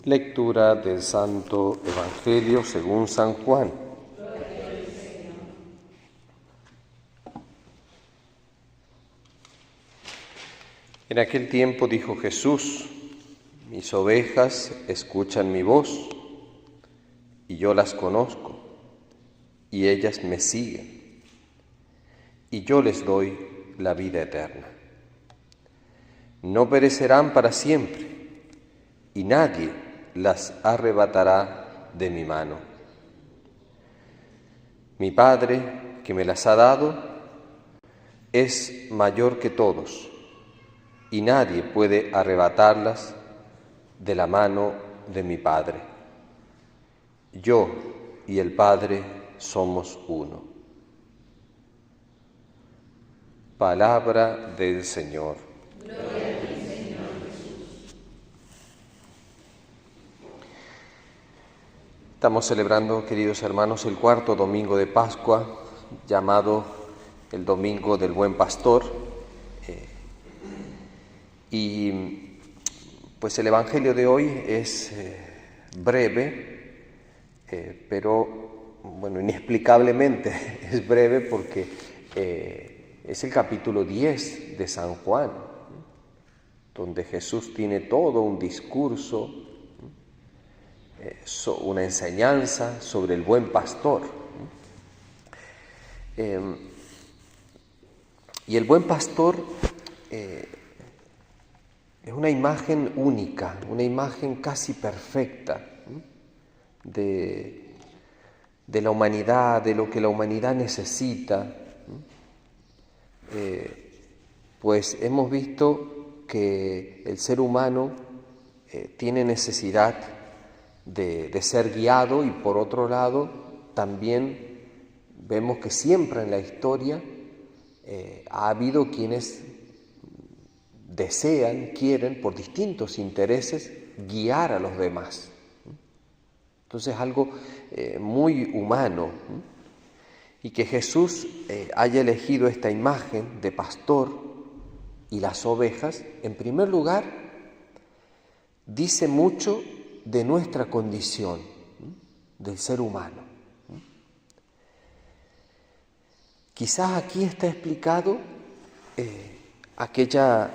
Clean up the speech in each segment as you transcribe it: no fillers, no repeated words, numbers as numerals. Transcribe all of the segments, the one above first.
Lectura del Santo Evangelio según San Juan. En aquel tiempo dijo Jesús: mis ovejas escuchan mi voz, y yo las conozco, y ellas me siguen, y yo les doy la vida eterna. No perecerán para siempre, y nadie las arrebatará de mi mano. Mi Padre, que me las ha dado, es mayor que todos, y nadie puede arrebatarlas de la mano de mi Padre. Yo y el Padre somos uno. Palabra del Señor. Gloria a ti, Señor Jesús. Estamos celebrando, queridos hermanos, el cuarto domingo de Pascua, llamado el Domingo del Buen Pastor. Y pues el Evangelio de hoy es breve, pero bueno, inexplicablemente es breve porque es el capítulo 10 de San Juan, donde Jesús tiene todo un discurso, una enseñanza sobre el buen pastor. Y el buen pastor es una imagen única, una imagen casi perfecta de la humanidad, de lo que la humanidad necesita. Pues hemos visto que el ser humano tiene necesidad de ser guiado, y por otro lado también vemos que siempre en la historia ha habido quienes desean, quieren, por distintos intereses, guiar a los demás. Entonces algo muy humano, y que Jesús haya elegido esta imagen de pastor y las ovejas, en primer lugar, dice mucho de nuestra condición, del ser humano. Quizás aquí está explicado aquella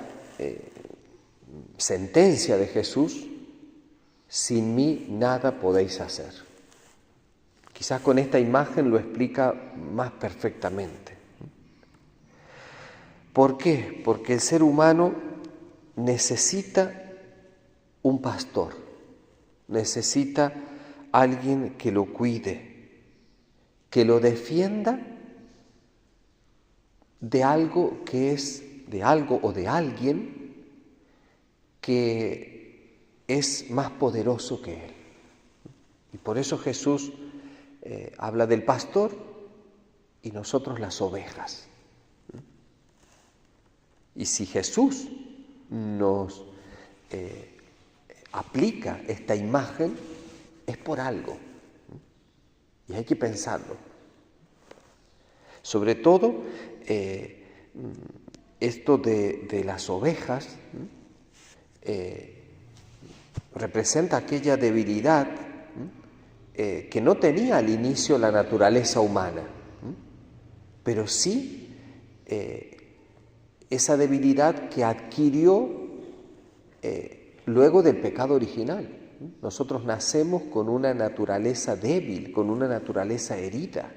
sentencia de Jesús: sin mí nada podéis hacer. Quizás con esta imagen lo explica más perfectamente. ¿Por qué? Porque el ser humano necesita un pastor, necesita alguien que lo cuide, que lo defienda de algo que es de algo o de alguien que es más poderoso que él. Y por eso Jesús habla del pastor y nosotros las ovejas. Y si Jesús nos aplica esta imagen, es por algo. Y hay que pensarlo. Sobre todo, esto de las ovejas representa aquella debilidad que no tenía al inicio la naturaleza humana, pero sí esa debilidad que adquirió luego del pecado original. Nosotros nacemos con una naturaleza débil, con una naturaleza herida.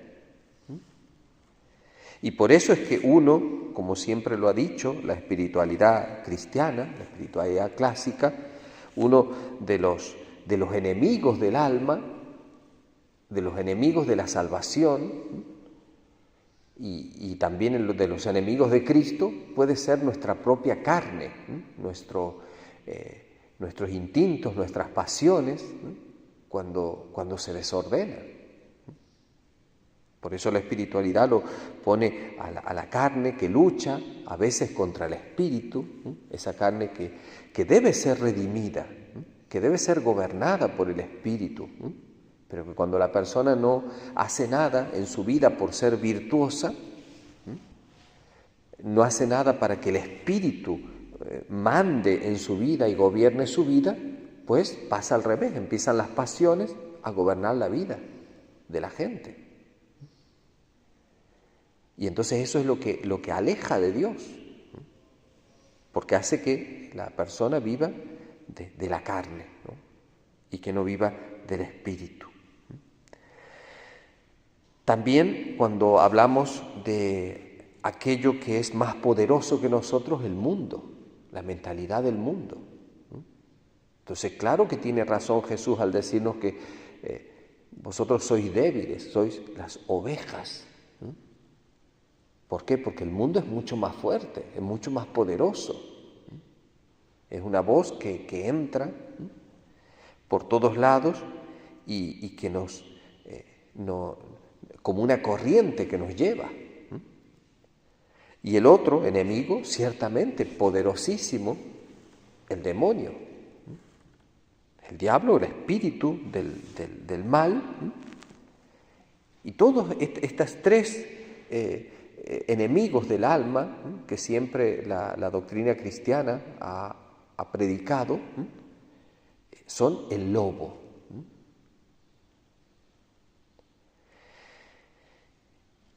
Y por eso es que uno, como siempre lo ha dicho la espiritualidad cristiana, la espiritualidad clásica, uno de los enemigos del alma, de los enemigos de la salvación y también de los enemigos de Cristo, puede ser nuestra propia carne, nuestros instintos, nuestras pasiones, cuando se desordenan. Por eso la espiritualidad lo pone a la carne que lucha a veces contra el espíritu, esa carne que debe ser redimida, que debe ser gobernada por el espíritu, pero que cuando la persona no hace nada en su vida por ser virtuosa, no hace nada para que el espíritu mande en su vida y gobierne su vida, pues pasa al revés, empiezan las pasiones a gobernar la vida de la gente. Y entonces eso es lo que aleja de Dios, porque hace que la persona viva de la carne, ¿no? Y que no viva del espíritu. También cuando hablamos de aquello que es más poderoso que nosotros, el mundo, la mentalidad del mundo. Entonces, claro que tiene razón Jesús al decirnos que vosotros sois débiles, sois las ovejas. ¿Por qué? Porque el mundo es mucho más fuerte, es mucho más poderoso. Es una voz que entra por todos lados y que como una corriente que nos lleva. Y el otro enemigo, ciertamente poderosísimo, el demonio. El diablo, el espíritu del mal. Y todos estos tres enemigos del alma que siempre la doctrina cristiana ha predicado, son el lobo.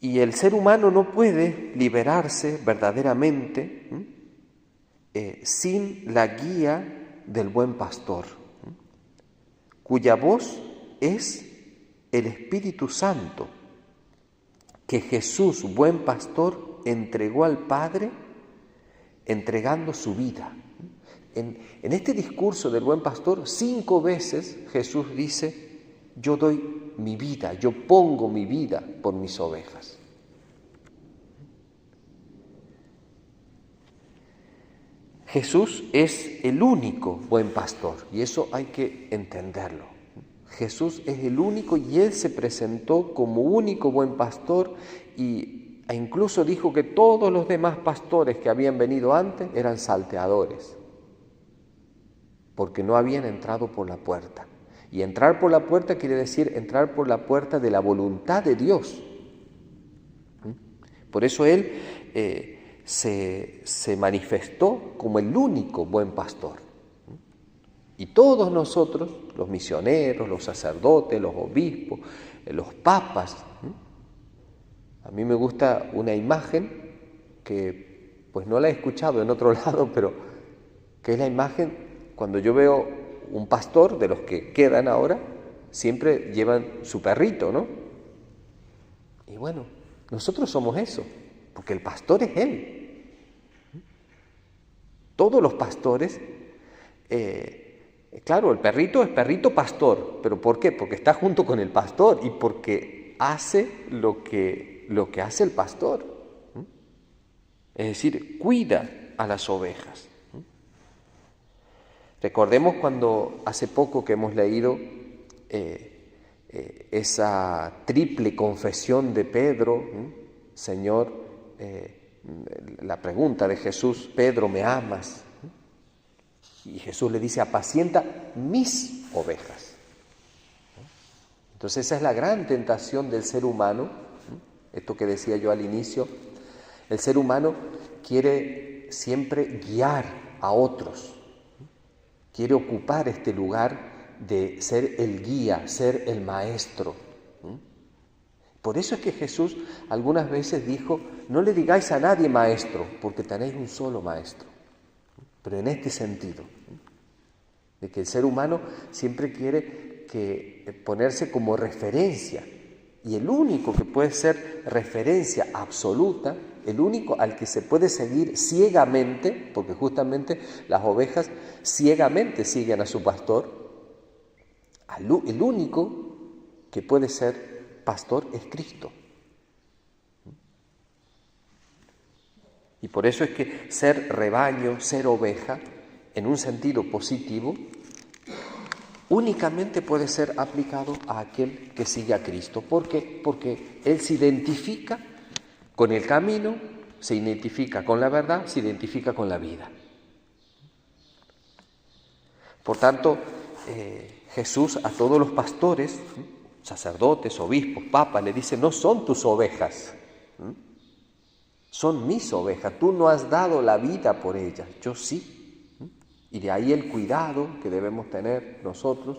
Y el ser humano no puede liberarse verdaderamente sin la guía del buen pastor, cuya voz es el Espíritu Santo, que Jesús, buen pastor, entregó al Padre entregando su vida. En este discurso del buen pastor, 5 veces Jesús dice: yo doy mi vida, yo pongo mi vida por mis ovejas. Jesús es el único buen pastor, y eso hay que entenderlo. Jesús es el único, y Él se presentó como único buen pastor, e incluso dijo que todos los demás pastores que habían venido antes eran salteadores, porque no habían entrado por la puerta. Y entrar por la puerta quiere decir entrar por la puerta de la voluntad de Dios. Por eso Él se manifestó como el único buen pastor. Y todos nosotros, los misioneros, los sacerdotes, los obispos, los papas, a mí me gusta una imagen que pues no la he escuchado en otro lado, pero que es la imagen cuando yo veo un pastor, de los que quedan ahora, siempre llevan su perrito, ¿no? Y bueno, nosotros somos eso, porque el pastor es Él. Todos los pastores, claro, el perrito es perrito pastor, pero ¿por qué? Porque está junto con el pastor y porque hace lo que hace el pastor. Es decir, cuida a las ovejas. Recordemos cuando hace poco que hemos leído esa triple confesión de Pedro, Señor, la pregunta de Jesús: Pedro, ¿me amas? Y Jesús le dice: apacienta mis ovejas. Entonces esa es la gran tentación del ser humano, esto que decía yo al inicio. El ser humano quiere siempre guiar a otros, quiere ocupar este lugar de ser el guía, ser el maestro. Por eso es que Jesús algunas veces dijo: no le digáis a nadie maestro, porque tenéis un solo maestro. Pero en este sentido, de que el ser humano siempre quiere ponerse como referencia, y el único que puede ser referencia absoluta, el único al que se puede seguir ciegamente, porque justamente las ovejas ciegamente siguen a su pastor, el único que puede ser pastor es Cristo. Y por eso es que ser rebaño, ser oveja, en un sentido positivo, únicamente puede ser aplicado a aquel que sigue a Cristo. ¿Por qué? Porque Él se identifica con el camino, se identifica con la verdad, se identifica con la vida. Por tanto, Jesús a todos los pastores, sacerdotes, obispos, papas, le dice: no son tus ovejas, son mis ovejas. Tú no has dado la vida por ellas, yo sí. Y de ahí el cuidado que debemos tener nosotros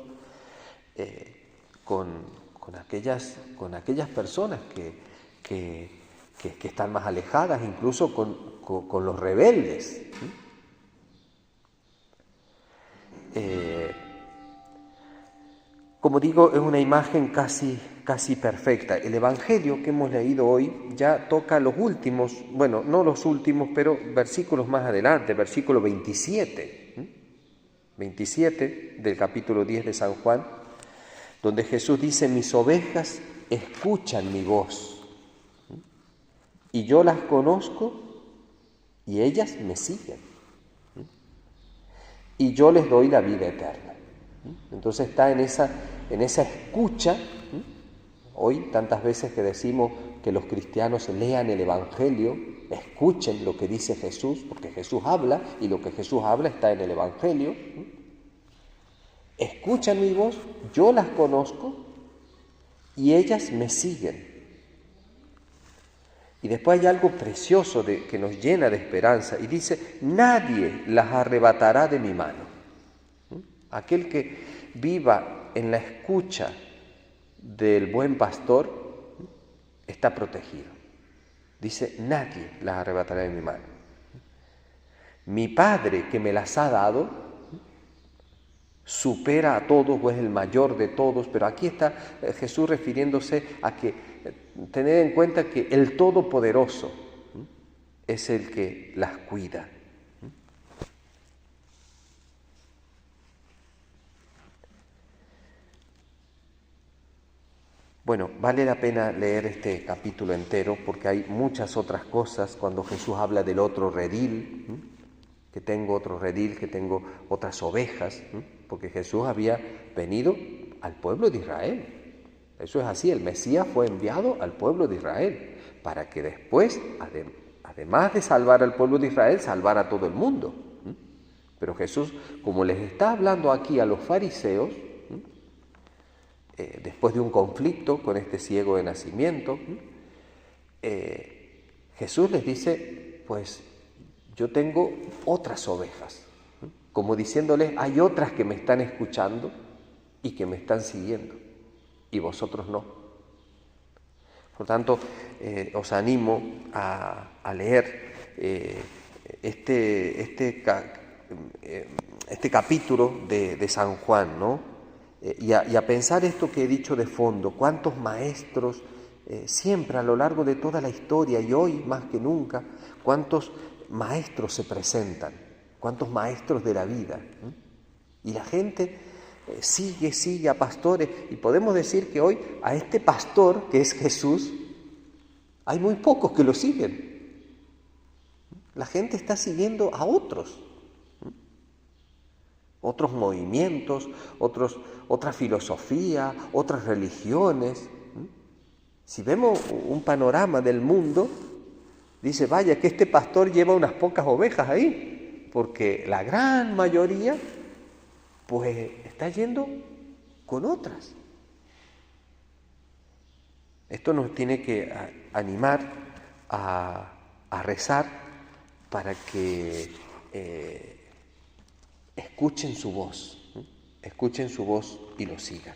con aquellas personas que están más alejadas, incluso con los rebeldes. Como digo, es una imagen casi perfecta. El Evangelio que hemos leído hoy ya toca los últimos, bueno, no los últimos, pero versículos más adelante, versículo 27 del capítulo 10 de San Juan, donde Jesús dice: mis ovejas escuchan mi voz, y yo las conozco y ellas me siguen, y yo les doy la vida eterna. Entonces está en esa escucha. Hoy tantas veces que decimos que los cristianos lean el Evangelio, escuchen lo que dice Jesús, porque Jesús habla y lo que Jesús habla está en el Evangelio. Escuchan mi voz, yo las conozco y ellas me siguen. Y después hay algo precioso que nos llena de esperanza y dice: nadie las arrebatará de mi mano. Aquel que viva en la escucha del buen pastor está protegido. Dice: nadie las arrebatará de mi mano. Mi Padre que me las ha dado supera a todos o es el mayor de todos, pero aquí está Jesús refiriéndose a que tener en cuenta que el Todopoderoso es el que las cuida. Bueno, vale la pena leer este capítulo entero porque hay muchas otras cosas cuando Jesús habla del otro redil, que tengo otro redil, que tengo otras ovejas, porque Jesús había venido al pueblo de Israel. Eso es así, el Mesías fue enviado al pueblo de Israel para que después, además de salvar al pueblo de Israel, salvara a todo el mundo. Pero Jesús, como les está hablando aquí a los fariseos, después de un conflicto con este ciego de nacimiento, Jesús les dice: pues yo tengo otras ovejas, como diciéndoles: hay otras que me están escuchando y que me están siguiendo, y vosotros no. Por tanto, os animo a leer este capítulo de San Juan, ¿no? Y a pensar esto que he dicho de fondo: cuántos maestros siempre a lo largo de toda la historia y hoy más que nunca, cuántos maestros se presentan, cuántos maestros de la vida. Y la gente sigue a pastores, y podemos decir que hoy a este pastor que es Jesús hay muy pocos que lo siguen. La gente está siguiendo a otros movimientos, otra filosofía, otras religiones. Si vemos un panorama del mundo, dice: vaya, que este pastor lleva unas pocas ovejas ahí, porque la gran mayoría pues está yendo con otras. Esto nos tiene que animar a rezar para que escuchen su voz y lo sigan.